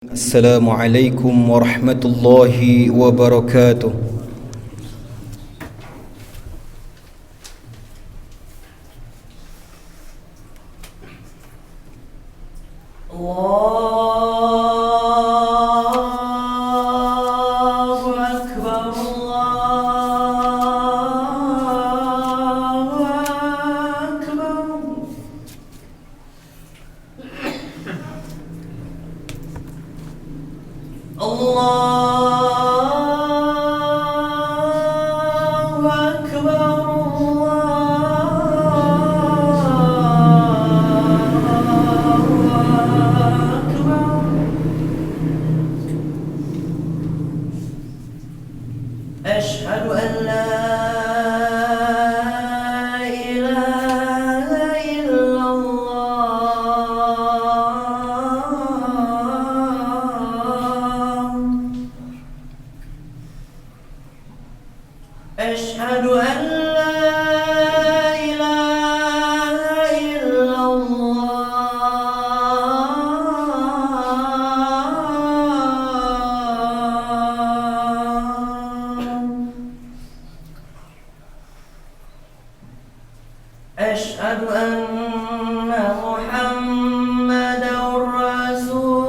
Assalamualaikum warahmatullahi wabarakatuh. Allahu Akbar, Allahu Akbar. Allahu Akbar, Allahu Akbar. Ashhadu an la ilaha illallah. Ashhadu an la ilaha illallah. Ashhadu anna Muhammadan Rasulullah.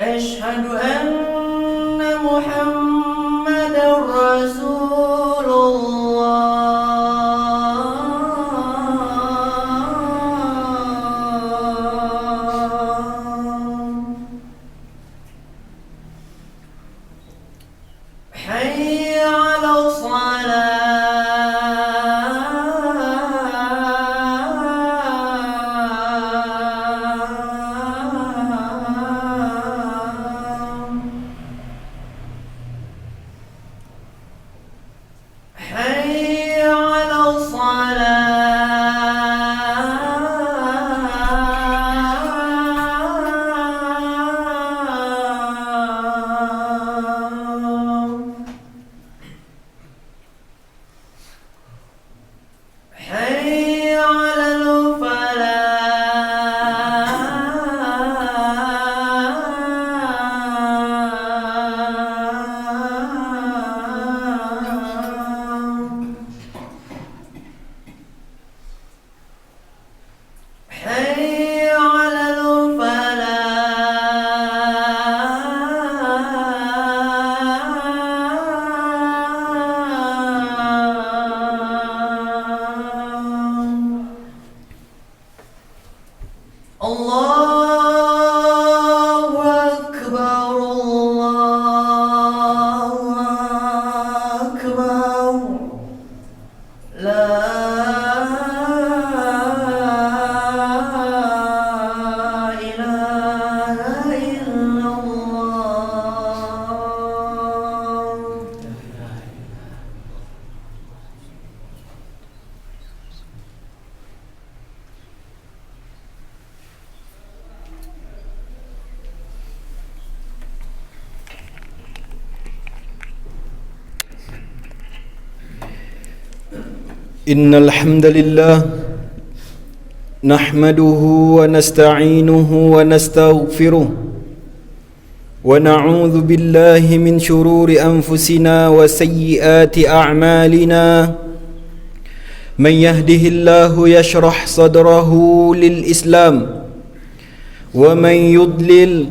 Ashhadu anna Muhammadan Rasulullah. Hayya 'ala shalah. Hayya 'ala shalah. حي على الفلاح. حي على الفلاح. Allahu Akbar, Allahu Akbar. La ilaha illallah. Innal hamdalillah nahmaduhu wa nasta'inuhu wa nastaghfiruh wa na'udzu billahi min shururi anfusina wa sayyiati a'malina. Man yahdihillahu yashrah sadrahu lil Islam wa man yudlil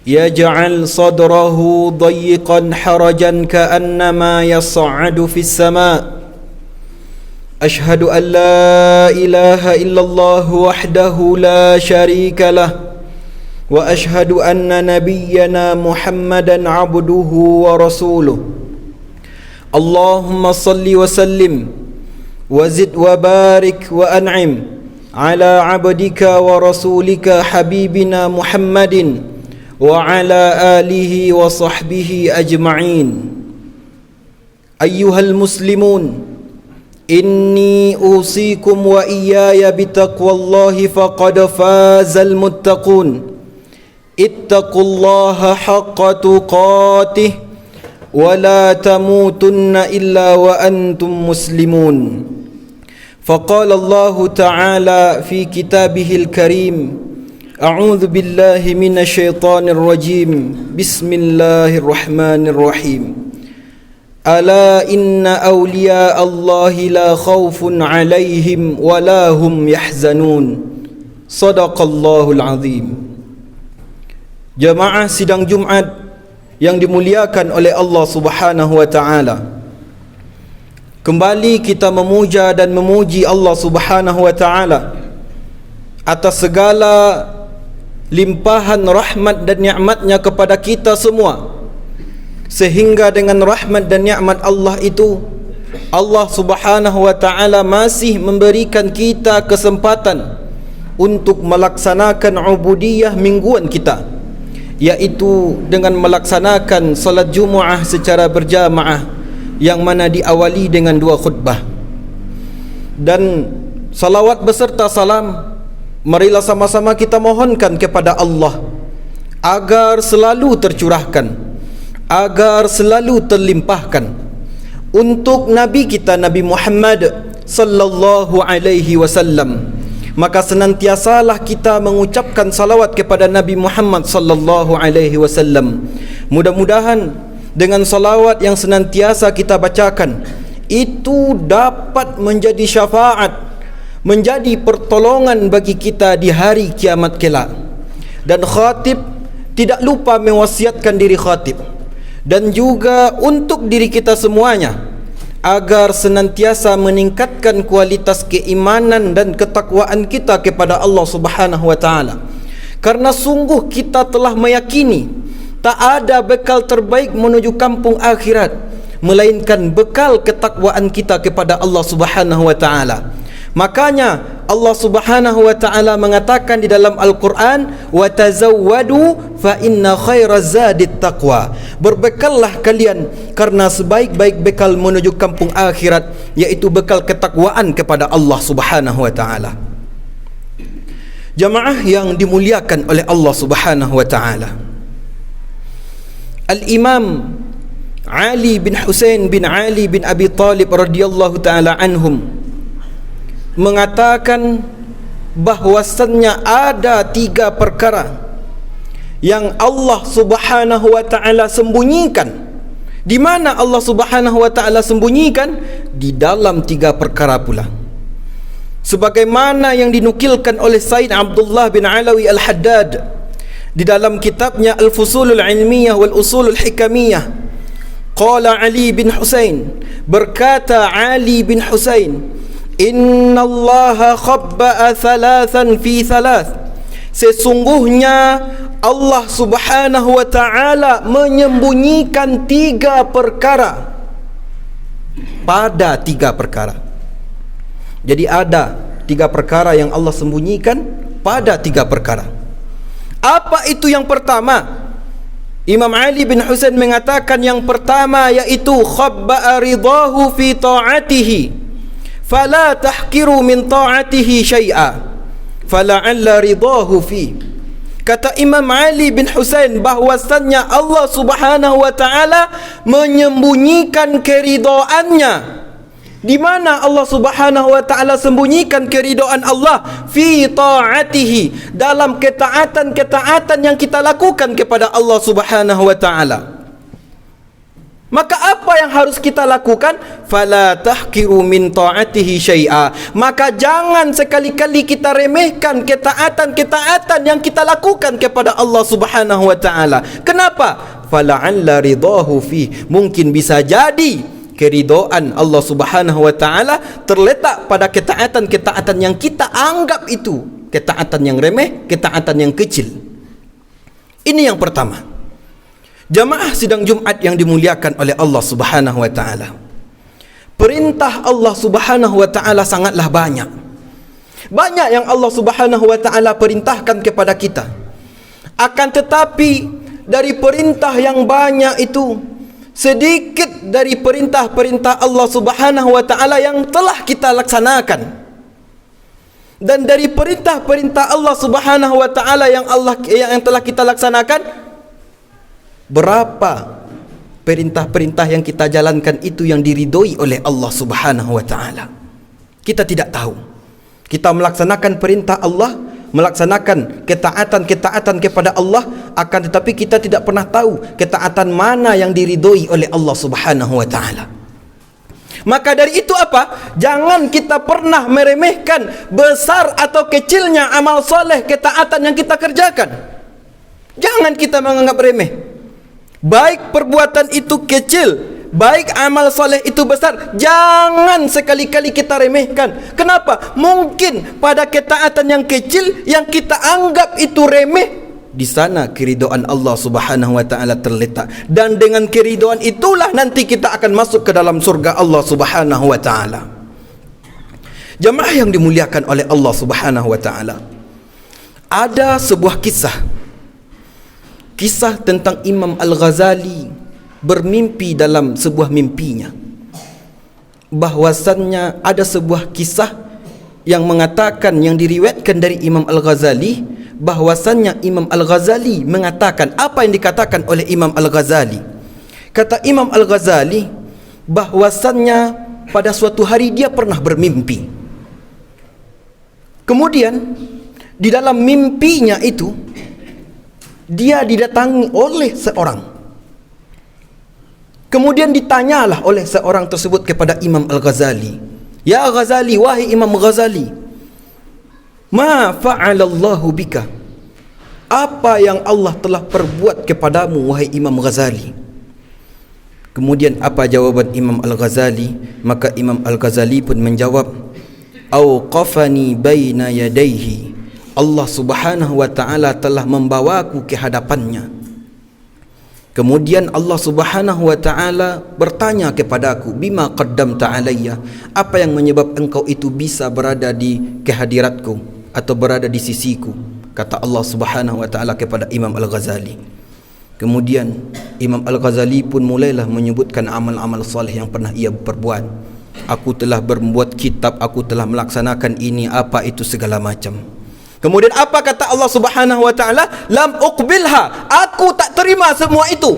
yaj'al sadrahu dayyqan harajan ka'annama yas'adu fis sama'. Ashhadu an la ilaha illallah wahdahu la sharika lah wa ashhadu anna nabiyyana Muhammadan abduhu wa rasuluh. Allahumma salli wa sallim wa zid wa barik wa an'im ala abdika wa rasulika habibina Muhammadin wa ala alihi wa sahbihi ajma'in. Ayyuhal muslimun, inni usikum wa iyaya bitaqwallahi faqad fazal muttaqun. Ittaqullaha haqqa tuqatih ولا تموتن إلا وأنتم مسلمون. فقال الله تعالى في كتابه الكريم: أعوذ بالله من الشيطان الرجيم، بسم الله الرحمن الرحيم. ألا إن أولياء الله لا خوف عليهم ولا هم يحزنون. صدق الله العظيم. Jamaah sidang Jumat yang dimuliakan oleh Allah Subhanahu wa taala, kembali kita memuja dan memuji Allah Subhanahu wa taala atas segala limpahan rahmat dan nikmatnya kepada kita semua, sehingga dengan rahmat dan nikmat Allah itu, Allah Subhanahu wa taala masih memberikan kita kesempatan untuk melaksanakan ubudiyah mingguan kita, yaitu dengan melaksanakan salat Jumaah secara berjamaah, yang mana diawali dengan 2 khutbah. Dan salawat beserta salam, marilah sama-sama kita mohonkan kepada Allah agar selalu tercurahkan, agar selalu terlimpahkan untuk Nabi kita, Nabi Muhammad sallallahu alaihi wasallam. Maka senantiasalah kita mengucapkan salawat kepada Nabi Muhammad sallallahu alaihi wasallam. Mudah-mudahan dengan salawat yang senantiasa kita bacakan itu dapat menjadi syafaat, menjadi pertolongan bagi kita di hari kiamat kelak. Dan khatib tidak lupa mewasiatkan diri khatib dan juga untuk diri kita semuanya agar senantiasa meningkatkan kualitas keimanan dan ketakwaan kita kepada Allah Subhanahu wa taala. Karena sungguh kita telah meyakini tak ada bekal terbaik menuju kampung akhirat melainkan bekal ketakwaan kita kepada Allah Subhanahu wa taala. Makanya Allah Subhanahu wa taala mengatakan di dalam Al-Qur'an, "Wa tazawwadu fa inna khairaz zadit taqwa." Berbekallah kalian karena sebaik-baik bekal menuju kampung akhirat yaitu bekal ketakwaan kepada Allah Subhanahu wa taala. Jamaah yang dimuliakan oleh Allah Subhanahu wa taala, Al-Imam Ali bin Husain bin Ali bin Abi Talib radhiyallahu taala anhum mengatakan bahwasannya ada 3 perkara yang Allah Subhanahu wa taala sembunyikan. Di mana Allah Subhanahu wa taala sembunyikan? Di dalam 3 perkara pula. Sebagaimana yang dinukilkan oleh Said Abdullah bin Alawi Al-Haddad di dalam kitabnya Al-Fusulul Ilmiyah wal Usulul Hikamiyah. Qala Ali bin Husain, berkata Ali bin Husain, Inna Allah khabba'a thalathan fi thalath. Sesungguhnya Allah Subhanahu wa ta'ala menyembunyikan 3 perkara pada 3 perkara. Jadi ada 3 perkara yang Allah sembunyikan pada 3 perkara. Apa itu yang pertama? Imam Ali bin Husain mengatakan yang pertama yaitu khabba'a ridahu fi ta'atihi fala tahkiru min ta'atihi syai'a fala'alla ridahu fi. Kata Imam Ali bin Husain bahwasannya Allah Subhanahu wa taala menyembunyikan keridaannya. Di mana Allah Subhanahu wa taala sembunyikan keridaan Allah? Fi ta'atihi, dalam ketaatan-ketaatan yang kita lakukan kepada Allah Subhanahu wa taala. Maka apa yang harus kita lakukan? Fala tahkiru min ta'atihi syai'a. Maka jangan sekali-kali kita remehkan ketaatan-ketaatan yang kita lakukan kepada Allah Subhanahu wa taala. Kenapa? Fala'alla ridahu fi. Mungkin bisa jadi keridaan Allah Subhanahu wa taala terletak pada ketaatan-ketaatan yang kita anggap itu ketaatan yang remeh, ketaatan yang kecil. Ini yang pertama. Jamaah sidang Jumat yang dimuliakan oleh Allah Subhanahu wa taala, perintah Allah Subhanahu wa taala sangatlah banyak. Banyak yang Allah Subhanahu wa taala perintahkan kepada kita. Akan tetapi dari perintah yang banyak itu, sedikit dari perintah-perintah Allah Subhanahu wa taala yang telah kita laksanakan. Dan dari perintah-perintah Allah Subhanahu wa taala yang telah kita laksanakan, berapa perintah-perintah yang kita jalankan itu yang diridhoi oleh Allah Subhanahu wa taala? Kita tidak tahu. Kita melaksanakan perintah Allah, melaksanakan ketaatan-ketaatan kepada Allah, akan tetapi kita tidak pernah tahu ketaatan mana yang diridhoi oleh Allah Subhanahu wa taala. Maka dari itu apa? Jangan kita pernah meremehkan besar atau kecilnya amal soleh, ketaatan yang kita kerjakan. Jangan kita menganggap remeh. Baik perbuatan itu kecil, baik amal soleh itu besar, jangan sekali-kali kita remehkan. Kenapa? Mungkin pada ketaatan yang kecil yang kita anggap itu remeh, di sana keridhaan Allah Subhanahu wa taala terletak, dan dengan keridhaan itulah nanti kita akan masuk ke dalam surga Allah Subhanahu wa taala. Jemaah yang dimuliakan oleh Allah Subhanahu wa taala, ada sebuah kisah tentang Imam Al-Ghazali bermimpi dalam sebuah mimpinya, bahwasannya ada sebuah kisah yang mengatakan, yang diriwayatkan dari Imam Al-Ghazali, bahwasannya Imam Al-Ghazali mengatakan apa yang dikatakan oleh Imam Al-Ghazali. Kata Imam Al-Ghazali bahwasannya pada suatu hari dia pernah bermimpi. Kemudian di dalam mimpinya itu dia didatangi oleh seorang. Kemudian ditanyalah oleh seorang tersebut kepada Imam Al-Ghazali, "Ya Ghazali, wahai Imam Ghazali, ma fa'alallahu bika?" Apa yang Allah telah perbuat kepadamu wahai Imam Ghazali? Kemudian apa jawaban Imam Al-Ghazali? Maka Imam Al-Ghazali pun menjawab, "Auqafani baina yadayhi." Allah Subhanahu wa taala telah membawaku ke hadapannya. Kemudian Allah Subhanahu wa taala bertanya kepadaku, "Bima qaddamta alayya?" Apa yang menyebab engkau itu bisa berada di kehadiratku atau berada di sisiku? Kata Allah Subhanahu wa taala kepada Imam Al-Ghazali. Kemudian Imam Al-Ghazali pun mulailah menyebutkan amal-amal soleh yang pernah ia perbuat. Aku telah berbuat kitab, aku telah melaksanakan ini, apa itu segala macam. Kemudian apa kata Allah Subhanahu wa taala? "Lam uqbilha." Aku tak terima semua itu.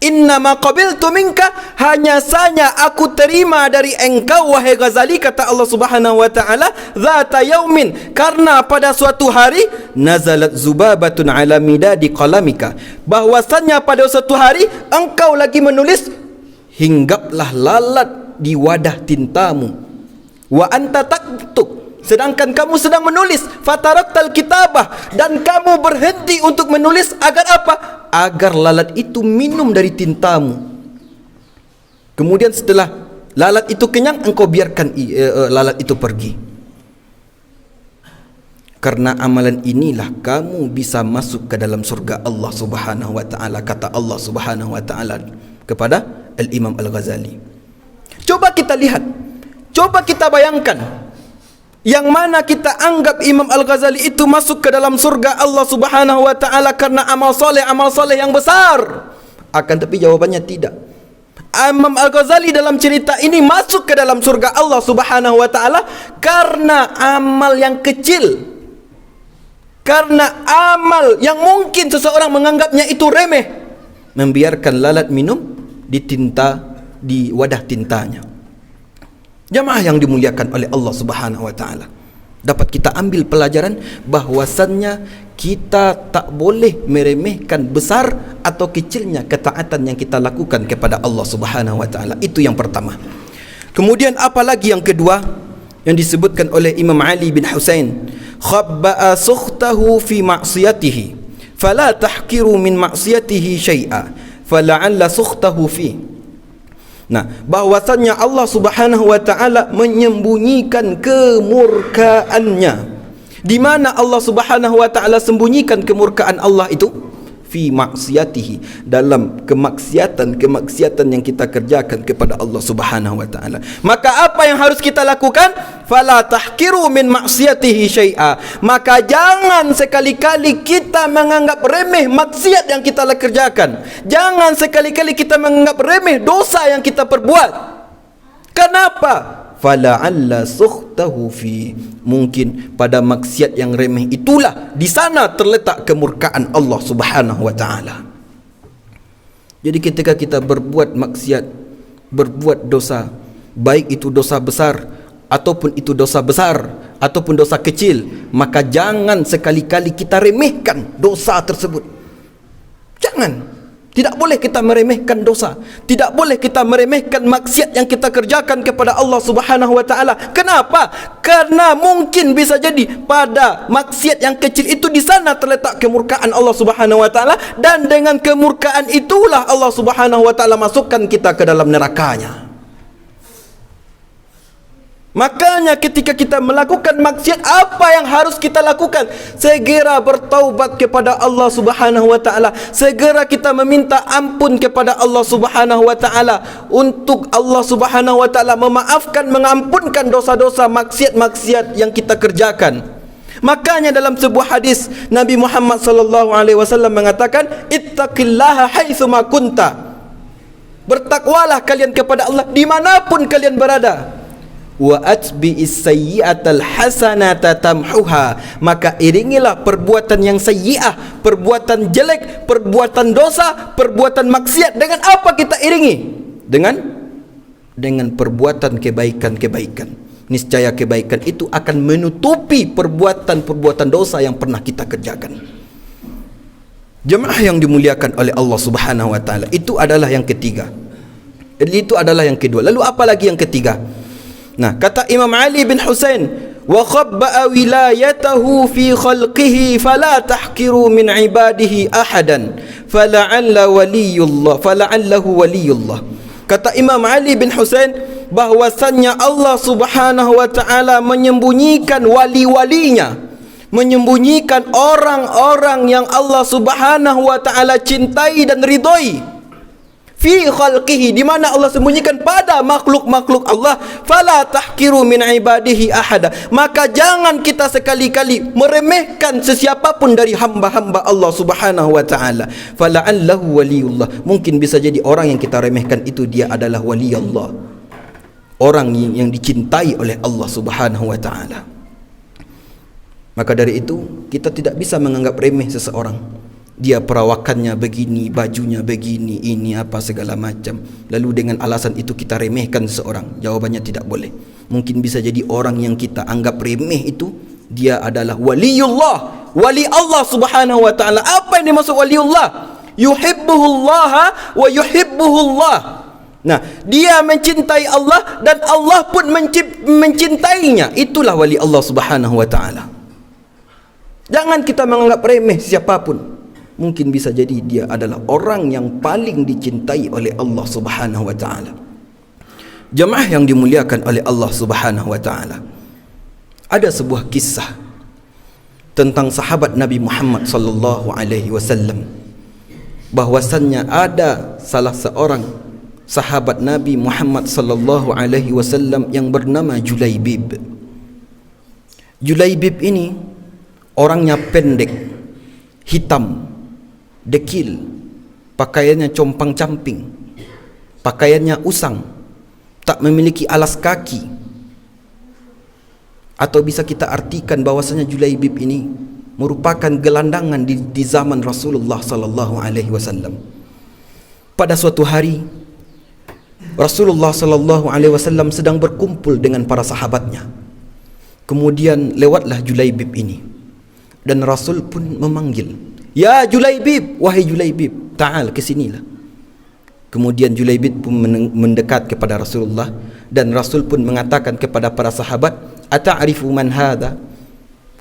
"Innama qabiltu minka." Hanya saja aku terima dari engkau wahai Ghazali, kata Allah Subhanahu wa taala, "Dzata yaumin." Karena pada suatu hari nazalat zubabatun ala midadi qalamika. Bahwasannya pada suatu hari engkau lagi menulis, hinggaplah lalat di wadah tintamu. Wa anta taktub. Sedangkan kamu sedang menulis, fataraktal kitabah, dan kamu berhenti untuk menulis agar apa? Agar lalat itu minum dari tintamu. Kemudian setelah lalat itu kenyang, engkau biarkan lalat itu pergi. Karena amalan inilah kamu bisa masuk ke dalam surga Allah Subhanahu wa taala, kata Allah Subhanahu wa taala kepada Al-Imam Al-Ghazali. Coba kita lihat, coba kita bayangkan, yang mana kita anggap Imam Al-Ghazali itu masuk ke dalam surga Allah Subhanahu wa taala karena amal soleh yang besar. Akan tapi jawabannya tidak. Imam Al-Ghazali dalam cerita ini masuk ke dalam surga Allah Subhanahu wa taala karena amal yang kecil. Karena amal yang mungkin seseorang menganggapnya itu remeh, membiarkan lalat minum di wadah tintanya. Jamaah yang dimuliakan oleh Allah Subhanahu wa taala, dapat kita ambil pelajaran bahwasannya kita tak boleh meremehkan besar atau kecilnya ketaatan yang kita lakukan kepada Allah Subhanahu wa taala. Itu yang pertama. Kemudian apalagi yang kedua yang disebutkan oleh Imam Ali bin Husain, "Khabba'a sukhtahu fi ma'siyatihi, fala tahkiru min ma'siyatihi syai'a, fala'alla sukhtahu fi." Nah, bahwasannya Allah Subhanahu wa taala menyembunyikan kemurkaannya. Di mana Allah Subhanahu wa taala sembunyikan kemurkaan Allah itu? Fi maksiatihi, dalam kemaksiatan yang kita kerjakan kepada Allah Subhanahu wa taala. Maka apa yang harus kita lakukan? Fala tahkiru min maksiatihi syai'a. Maka jangan sekali-kali kita menganggap remeh maksiat yang kita kerjakan. Jangan sekali-kali kita menganggap remeh dosa yang kita perbuat. Kenapa? Fala'alla sukhtahu fi, mungkin pada maksiat yang remeh itulah di sana terletak kemurkaan Allah Subhanahu wa taala. Jadi ketika kita berbuat maksiat, berbuat dosa, baik itu dosa besar ataupun itu dosa besar ataupun dosa kecil, maka jangan sekali-kali kita remehkan dosa tersebut. Jangan. Tidak boleh kita meremehkan dosa. Tidak boleh kita meremehkan maksiat yang kita kerjakan kepada Allah Subhanahu wa taala. Kenapa? Karena mungkin bisa jadi pada maksiat yang kecil itu di sana terletak kemurkaan Allah Subhanahu wa taala, dan dengan kemurkaan itulah Allah Subhanahu wa taala masukkan kita ke dalam nerakanya. Makanya ketika kita melakukan maksiat, apa yang harus kita lakukan? Segera bertaubat kepada Allah Subhanahu wa taala. Segera kita meminta ampun kepada Allah Subhanahu wa taala, untuk Allah Subhanahu wa taala memaafkan, mengampunkan dosa-dosa maksiat-maksiat yang kita kerjakan. Makanya dalam sebuah hadis Nabi Muhammad sallallahu alaihi wasallam mengatakan, ittaqillaha haitsu ma kunta. Bertakwalah kalian kepada Allah dimanapun kalian berada. Wa atbi'is sayyi'atal hasanata tamhuha. Maka iringilah perbuatan yang sayyi'ah, perbuatan jelek, perbuatan dosa, perbuatan maksiat. Dengan apa kita iringi? Dengan perbuatan kebaikan-kebaikan. Niscaya kebaikan itu akan menutupi perbuatan-perbuatan dosa yang pernah kita kerjakan. Jemaah yang dimuliakan oleh Allah Subhanahu wa taala, itu adalah yang ketiga. Itu adalah yang kedua. Lalu apa lagi yang ketiga? Nah, kata Imam Ali bin Husain, wa khabba'a wilayatahu fi khalqihi fala tahkiru min ibadihi ahadan fala'allahu waliyullah. Kata Imam Ali bin Husain, bahwasannya Allah Subhanahu wa taala menyembunyikan wali-walinya, menyembunyikan orang-orang yang Allah Subhanahu wa taala cintai dan ridhoi. Fi khalqihi, di mana Allah sembunyikan pada makhluk-makhluk Allah. Fala tahkiru min ibadihi ahada. Maka jangan kita sekali-kali meremehkan sesiapapun dari hamba-hamba Allah Subhanahu wa taala. Fala'allahu waliyullah. Mungkin bisa jadi orang yang kita remehkan itu dia adalah wali Allah, orang yang dicintai oleh Allah Subhanahu wa taala. Maka dari itu kita tidak bisa menganggap remeh seseorang. Dia perawakannya begini, bajunya begini, ini apa segala macam, lalu dengan alasan itu kita remehkan seseorang. Jawabannya tidak boleh. Mungkin bisa jadi orang yang kita anggap remeh itu dia adalah waliullah, wali Allah Subhanahu wa taala. Apa yang dimaksud waliullah? Yuhibbuhullah wa yuhibbuhullah. Nah, dia mencintai Allah dan Allah pun mencintainya. Itulah wali Allah Subhanahu wa taala. Jangan kita menganggap remeh siapapun. Mungkin bisa jadi dia adalah orang yang paling dicintai oleh Allah Subhanahu wa taala. Jemaah yang dimuliakan oleh Allah Subhanahu wa taala, ada sebuah kisah tentang sahabat Nabi Muhammad sallallahu alaihi wasallam, bahwasannya ada salah seorang sahabat Nabi Muhammad sallallahu alaihi wasallam yang bernama Julaibib. Julaibib ini orangnya pendek, hitam, dekil, pakaiannya compang-camping, pakaiannya usang, tak memiliki alas kaki. Atau bisa kita artikan bahwasanya Julaibib ini merupakan gelandangan di zaman Rasulullah sallallahu alaihi wasallam. Pada suatu hari Rasulullah sallallahu alaihi wasallam sedang berkumpul dengan para sahabatnya. Kemudian lewatlah Julaibib ini, dan Rasul pun memanggil, "Ya Julaibib, wahai Julaibib, ta'al, kesinilah." Kemudian Julaibib pun mendekat kepada Rasulullah, dan Rasul pun mengatakan kepada para sahabat, "Ata'rifu man hadha?"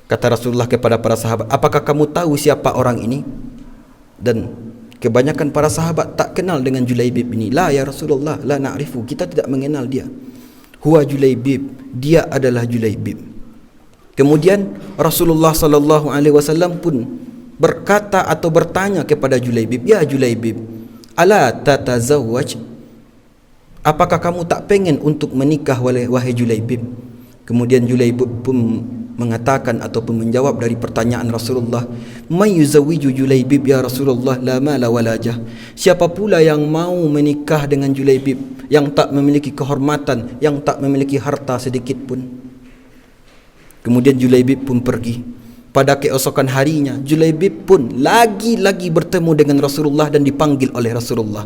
Kata Rasulullah kepada para sahabat, "Apakah kamu tahu siapa orang ini?" Dan kebanyakan para sahabat tak kenal dengan Julaibib ini. "La ya Rasulullah, la na'rifu, kita tidak mengenal dia." "Huwa Julaibib, dia adalah Julaibib." Kemudian Rasulullah sallallahu alaihi wasallam pun berkata atau bertanya kepada Julaibib, "Ya Julaibib, ala tatazawwaj? Apakah kamu tak pengen untuk menikah wahai Julaibib?" Kemudian Julaibib pun mengatakan ataupun menjawab dari pertanyaan Rasulullah, "May yuzawwiju Julaibib ya Rasulullah, la mala wala jah." Siapa pula yang mau menikah dengan Julaibib yang tak memiliki kehormatan, yang tak memiliki harta sedikit pun? Kemudian Julaibib pun pergi. Pada keesokan harinya, Julaibib pun lagi-lagi bertemu dengan Rasulullah dan dipanggil oleh Rasulullah.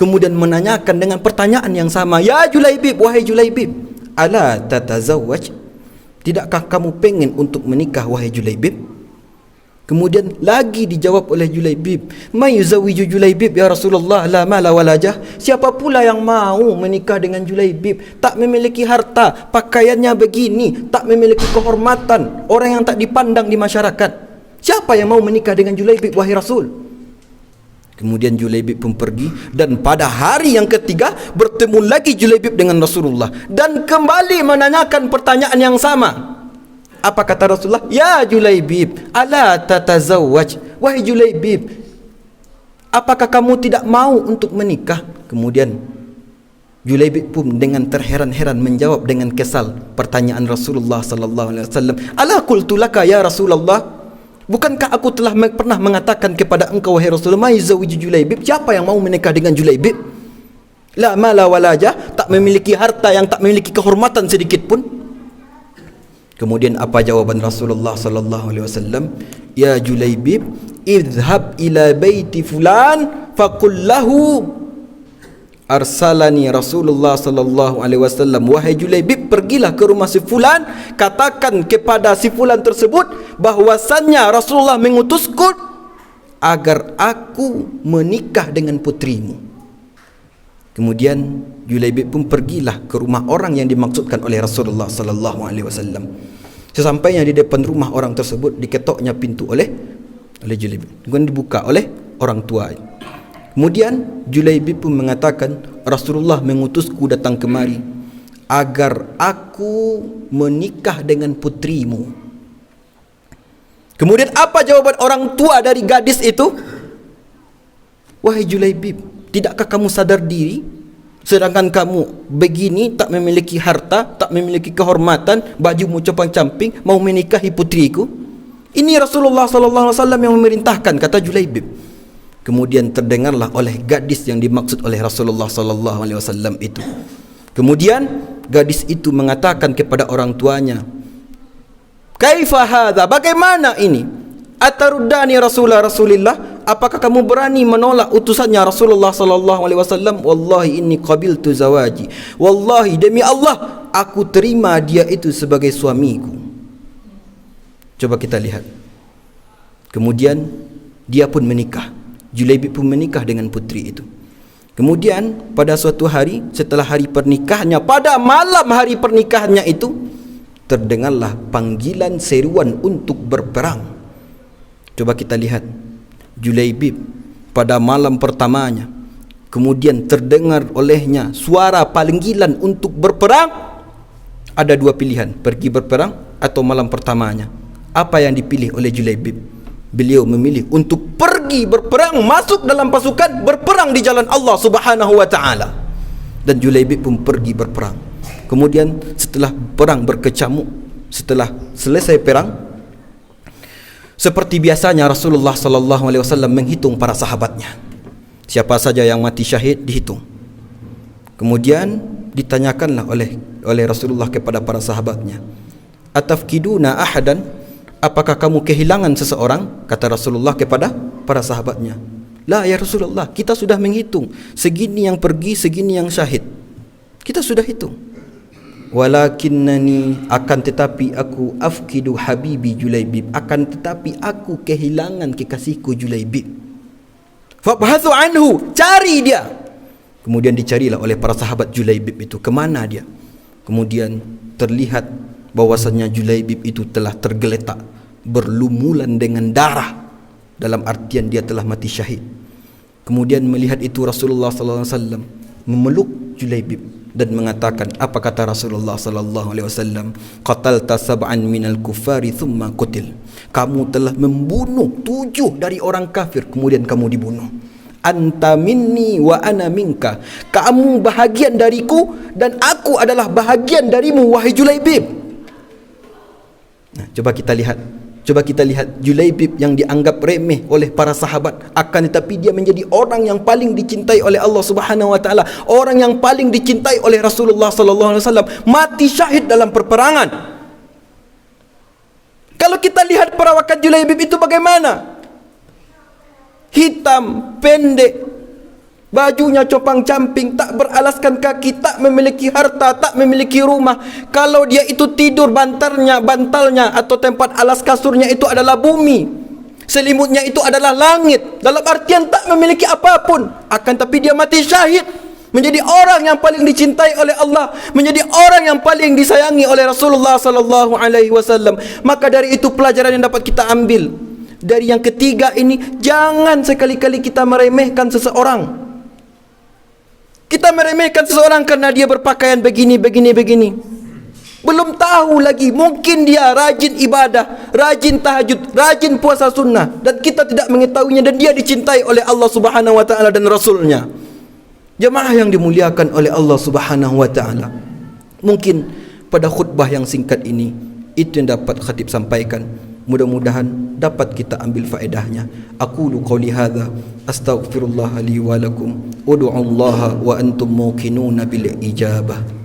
Kemudian menanyakan dengan pertanyaan yang sama, "Ya Julaibib, wahai Julaibib, ala tatazawwaj? Tidakkah kamu pengen untuk menikah, wahai Julaibib?" Kemudian lagi dijawab oleh Julaibib, "May yuzawwiju Julaibib ya Rasulullah, la mala walajah." Siapa pula yang mau menikah dengan Julaibib? Tak memiliki harta, pakaiannya begini, tak memiliki kehormatan, orang yang tak dipandang di masyarakat. Siapa yang mau menikah dengan Julaibib, wahai Rasul? Kemudian Julaibib pun pergi, dan pada hari yang ketiga bertemu lagi Julaibib dengan Rasulullah dan kembali menanyakan pertanyaan yang sama. Apa kata Rasulullah? "Ya Julaibib, ala tatazawwaj?" Wahai Julaibib, apakah kamu tidak mau untuk menikah? Kemudian Julaibib pun dengan terheran-heran menjawab dengan kesal pertanyaan Rasulullah sallallahu alaihi wasallam, "Ala qultu laka ya Rasulullah? Bukankah aku telah pernah mengatakan kepada engkau, wahai Rasulullah, may zawiju Julaibib? Siapa yang mau menikah dengan Julaibib? La mala walajah, tak memiliki harta, yang tak memiliki kehormatan sedikit pun." Kemudian apa jawaban Rasulullah sallallahu alaihi wasallam? "Ya Julaibib, idhhab ila baiti fulan faqul lahu arsalani Rasulullah sallallahu alaihi wasallam." Wahai Julaibib, pergilah ke rumah si fulan, katakan kepada si fulan tersebut bahwasannya Rasulullah mengutusku agar aku menikah dengan putrimu. Kemudian Julaibib pun pergilah ke rumah orang yang dimaksudkan oleh Rasulullah sallallahu alaihi wasallam. Sesampainya di depan rumah orang tersebut, diketoknya pintu oleh Julaibib. Kemudian dibuka oleh orang tua. Kemudian Julaibib pun mengatakan, "Rasulullah mengutusku datang kemari agar aku menikah dengan putrimu." Kemudian apa jawaban orang tua dari gadis itu? "Wahai Julaibib, tidakkah kamu sadar diri? Sedangkan kamu begini, tak memiliki harta, tak memiliki kehormatan, bajumu compang-camping, mau menikahi putriku? Ini Rasulullah sallallahu alaihi wasallam yang memerintahkan," kata Julaibib. Kemudian terdengarlah oleh gadis yang dimaksud oleh Rasulullah sallallahu alaihi wasallam itu. Kemudian gadis itu mengatakan kepada orang tuanya, "Kaifa hadza? Bagaimana ini? Ataruddani Rasulillah? Apakah kamu berani menolak utusannya Rasulullah sallallahu alaihi wasallam? Wallahi inni qabiltu zawaji. Wallahi, demi Allah, aku terima dia itu sebagai suamiku." Coba kita lihat. Kemudian dia pun menikah. Julaibib pun menikah dengan putri itu. Kemudian pada suatu hari setelah hari pernikahannya, pada malam hari pernikahannya itu, terdengarlah panggilan seruan untuk berperang. Coba kita lihat. Julaibib pada malam pertamanya, kemudian terdengar olehnya suara panggilan untuk berperang. Ada dua pilihan, pergi berperang atau malam pertamanya. Apa yang dipilih oleh Julaibib? Beliau memilih untuk pergi berperang, masuk dalam pasukan, berperang di jalan Allah Subhanahu wa taala. Dan Julaibib pun pergi berperang. Kemudian setelah perang berkecamuk, setelah selesai perang, seperti biasanya Rasulullah sallallahu alaihi wasallam menghitung para sahabatnya. Siapa saja yang mati syahid dihitung. Kemudian ditanyakanlah oleh Rasulullah kepada para sahabatnya, "Atafkiduna ahadan?" Apakah kamu kehilangan seseorang? Kata Rasulullah kepada para sahabatnya, "La ya Rasulullah, kita sudah menghitung. Segini yang pergi, segini yang syahid. Kita sudah hitung." "Walakinnani, akan tetapi aku afkidu habibi Julaibib, akan tetapi aku kehilangan kekasihku Julaibib. Fabhathu anhu, cari dia." Kemudian dicarilah oleh para sahabat Julaibib itu, kemana dia? Kemudian terlihat bahwasannya Julaibib itu telah tergeletak, berlumuran dengan darah, dalam artian dia telah mati syahid. Kemudian melihat itu Rasulullah sallallahu alaihi wasallam memeluk Julaibib dan mengatakan, apa kata Rasulullah sallallahu alaihi wasallam? "Qatalta sab'an minal kuffari thumma qutil." Kamu telah membunuh 7 dari orang kafir, kemudian kamu dibunuh. "Anta minni wa ana minka." Kamu bahagian dariku dan aku adalah bahagian darimu, wahai Julaibib. Nah, coba kita lihat Julaibib yang dianggap remeh oleh para sahabat, akan tetapi dia menjadi orang yang paling dicintai oleh Allah Subhanahu wa taala, orang yang paling dicintai oleh Rasulullah sallallahu alaihi wasallam, mati syahid dalam peperangan. Kalau kita lihat perawakan Julaibib itu bagaimana? Hitam, pendek, bajunya copang-camping, tak beralaskan kaki, tak memiliki harta, tak memiliki rumah. Kalau dia itu tidur, bantalnya atau tempat alas kasurnya itu adalah bumi, selimutnya itu adalah langit. Dalam artian tak memiliki apapun, akan tapi dia mati syahid, menjadi orang yang paling dicintai oleh Allah, menjadi orang yang paling disayangi oleh Rasulullah sallallahu alaihi wasallam. Maka dari itu pelajaran yang dapat kita ambil dari yang ketiga ini, jangan sekali-kali kita meremehkan seseorang. Kita meremehkan seseorang karena dia berpakaian begini. Belum tahu lagi, mungkin dia rajin ibadah, rajin tahajud, rajin puasa sunnah, dan kita tidak mengetahuinya, dan dia dicintai oleh Allah Subhanahu wa taala dan Rasulnya. Jemaah yang dimuliakan oleh Allah Subhanahu wa taala, mungkin pada khutbah yang singkat ini itu yang dapat khatib sampaikan. Mudah-mudahan dapat kita ambil faedahnya. Aqulu qouli hadza astaghfirullah li wa lakum. Ud'ullaha wa antum muqinuna bil ijabah.